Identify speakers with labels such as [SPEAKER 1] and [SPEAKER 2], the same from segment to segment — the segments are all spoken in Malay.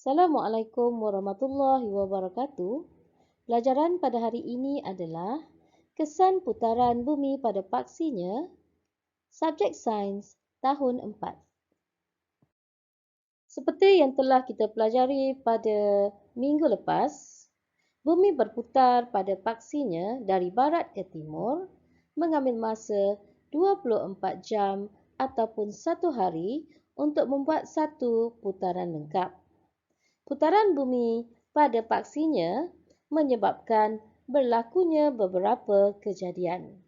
[SPEAKER 1] Assalamualaikum warahmatullahi wabarakatuh. Pelajaran pada hari ini adalah kesan putaran bumi pada paksinya, subjek sains tahun 4. Seperti yang telah kita pelajari pada minggu lepas, bumi berputar pada paksinya dari barat ke timur mengambil masa 24 jam ataupun 1 hari untuk membuat satu putaran lengkap. Putaran bumi pada paksinya menyebabkan berlakunya beberapa kejadian.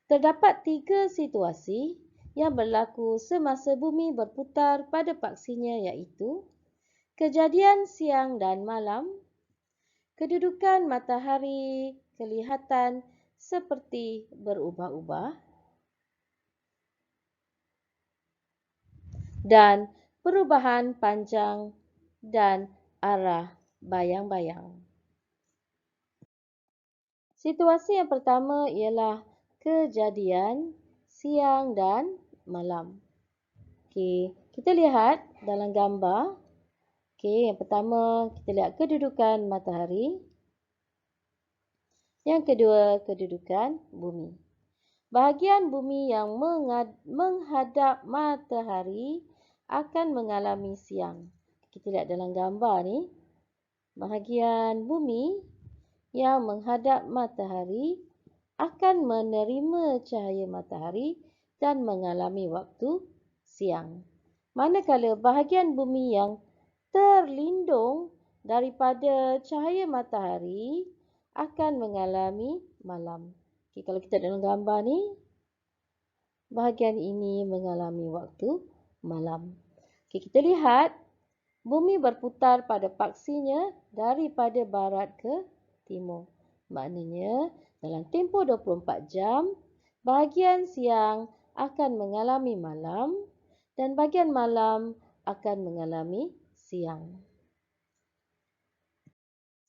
[SPEAKER 1] Terdapat 3 situasi yang berlaku semasa bumi berputar pada paksinya iaitu kejadian siang dan malam, kedudukan matahari kelihatan seperti berubah-ubah dan perubahan panjang dan arah bayang-bayang. Situasi yang pertama ialah kejadian siang dan malam. Okey, kita lihat dalam gambar. Okey, yang pertama kita lihat kedudukan matahari. Yang kedua, kedudukan bumi. Bahagian bumi yang menghadap matahari akan mengalami siang. Kita lihat dalam gambar ni. Bahagian bumi yang menghadap matahari akan menerima cahaya matahari dan mengalami waktu siang. Manakala bahagian bumi yang terlindung daripada cahaya matahari akan mengalami malam. Okay, kalau kita dalam gambar ni, bahagian ini mengalami waktu malam. Okay, kita lihat bumi berputar pada paksinya daripada barat ke timur. Maknanya dalam tempoh 24 jam, bahagian siang akan mengalami malam dan bahagian malam akan mengalami siang.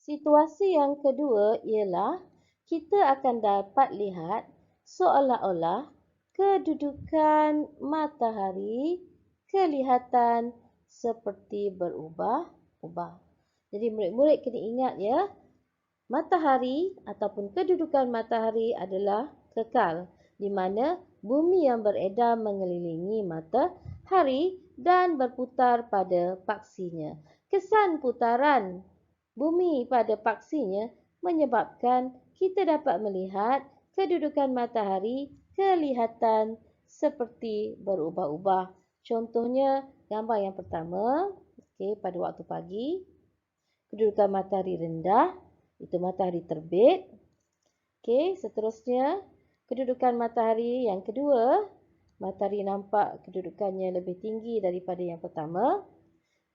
[SPEAKER 1] Situasi yang kedua ialah kita akan dapat lihat seolah-olah kedudukan matahari kelihatan seperti berubah-ubah. Jadi murid-murid kena ingat ya, matahari ataupun kedudukan matahari adalah kekal di mana bumi yang beredar mengelilingi matahari dan berputar pada paksinya. Kesan putaran bumi pada paksinya menyebabkan kita dapat melihat kedudukan matahari kelihatan seperti berubah-ubah. Contohnya gambar yang pertama, pada waktu pagi, kedudukan matahari rendah, itu matahari terbit. Seterusnya, kedudukan matahari yang kedua, matahari nampak kedudukannya lebih tinggi daripada yang pertama.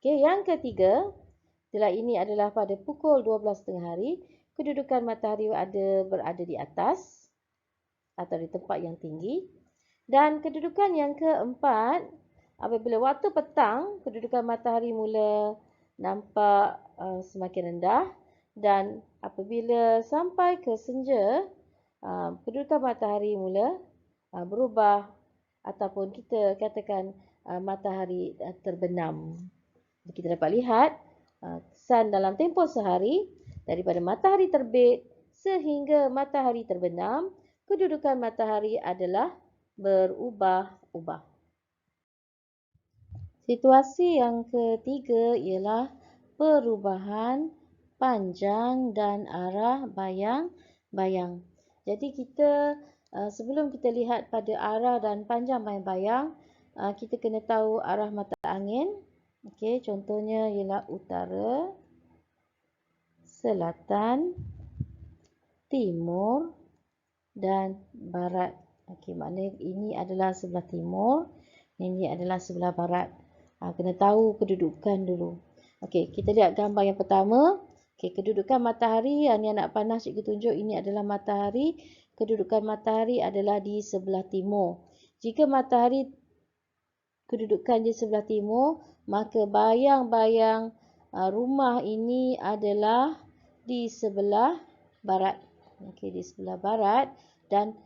[SPEAKER 1] Yang ketiga, setelah ini adalah pada pukul 12 tengah hari, kedudukan matahari berada di atas atau di tempat yang tinggi. Dan kedudukan yang keempat, apabila waktu petang, kedudukan matahari mula nampak semakin rendah. Dan apabila sampai ke senja, kedudukan matahari mula berubah ataupun kita katakan matahari terbenam. Kita dapat lihat kesan dalam tempoh sehari daripada matahari terbit sehingga matahari terbenam, kedudukan matahari adalah berubah-ubah. Situasi yang ketiga ialah perubahan panjang dan arah bayang-bayang. Jadi kita sebelum kita lihat pada arah dan panjang bayang-bayang, kita kena tahu arah mata angin. Okey, contohnya ialah utara, selatan, timur dan barat. Okey, maknanya ini adalah sebelah timur, ini adalah sebelah barat. Kena tahu kedudukan dulu. Okey, kita lihat gambar yang pertama. Okey, kedudukan matahari yang anak panah cikgu tunjuk ini adalah matahari. Kedudukan matahari adalah di sebelah timur. Jika matahari kedudukan di sebelah timur, maka bayang-bayang rumah ini adalah di sebelah barat. Okey, di sebelah barat dan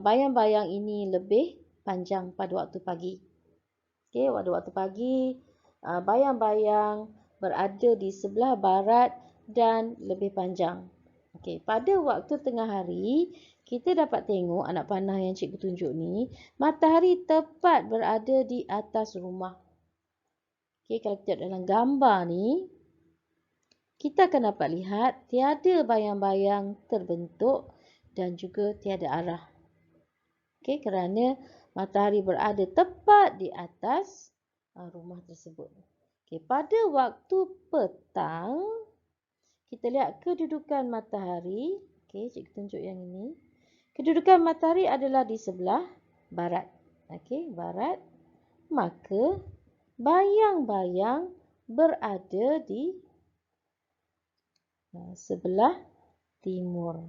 [SPEAKER 1] bayang-bayang ini lebih panjang pada waktu pagi. Okey, pada waktu pagi, bayang-bayang berada di sebelah barat dan lebih panjang. Okey, pada waktu tengah hari, kita dapat tengok anak panah yang cikgu tunjuk ni, matahari tepat berada di atas rumah. Okey, kalau kita dalam gambar ni, kita akan dapat lihat tiada bayang-bayang terbentuk dan juga tiada arah. Okey, kerana matahari berada tepat di atas rumah tersebut. Okey, pada waktu petang, kita lihat kedudukan matahari. Okey, cikgu tunjuk yang ini. Kedudukan matahari adalah di sebelah barat. Okey, barat. Maka bayang-bayang berada di sebelah timur.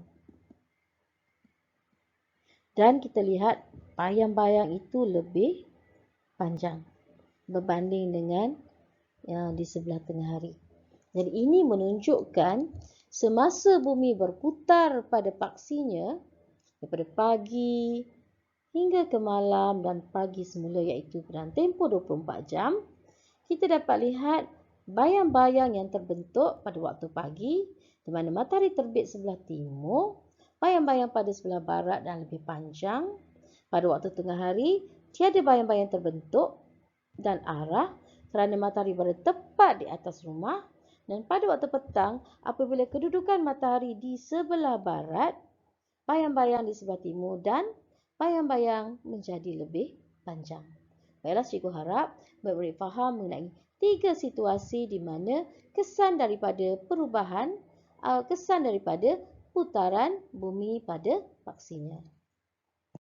[SPEAKER 1] Dan kita lihat bayang-bayang itu lebih panjang berbanding dengan yang di sebelah tengah hari. Jadi ini menunjukkan semasa bumi berputar pada paksinya daripada pagi hingga ke malam dan pagi semula, iaitu dalam tempoh 24 jam, kita dapat lihat bayang-bayang yang terbentuk pada waktu pagi di mana matahari terbit sebelah timur, bayang-bayang pada sebelah barat dan lebih panjang. Pada waktu tengah hari, tiada bayang-bayang terbentuk dan arah kerana matahari berada tepat di atas rumah. Dan pada waktu petang, apabila kedudukan matahari di sebelah barat, bayang-bayang di sebelah timur dan bayang-bayang menjadi lebih panjang. Baiklah, cikgu harap murid-murid faham mengenai 3 situasi di mana kesan daripada perubahan, kesan daripada putaran bumi pada paksinya.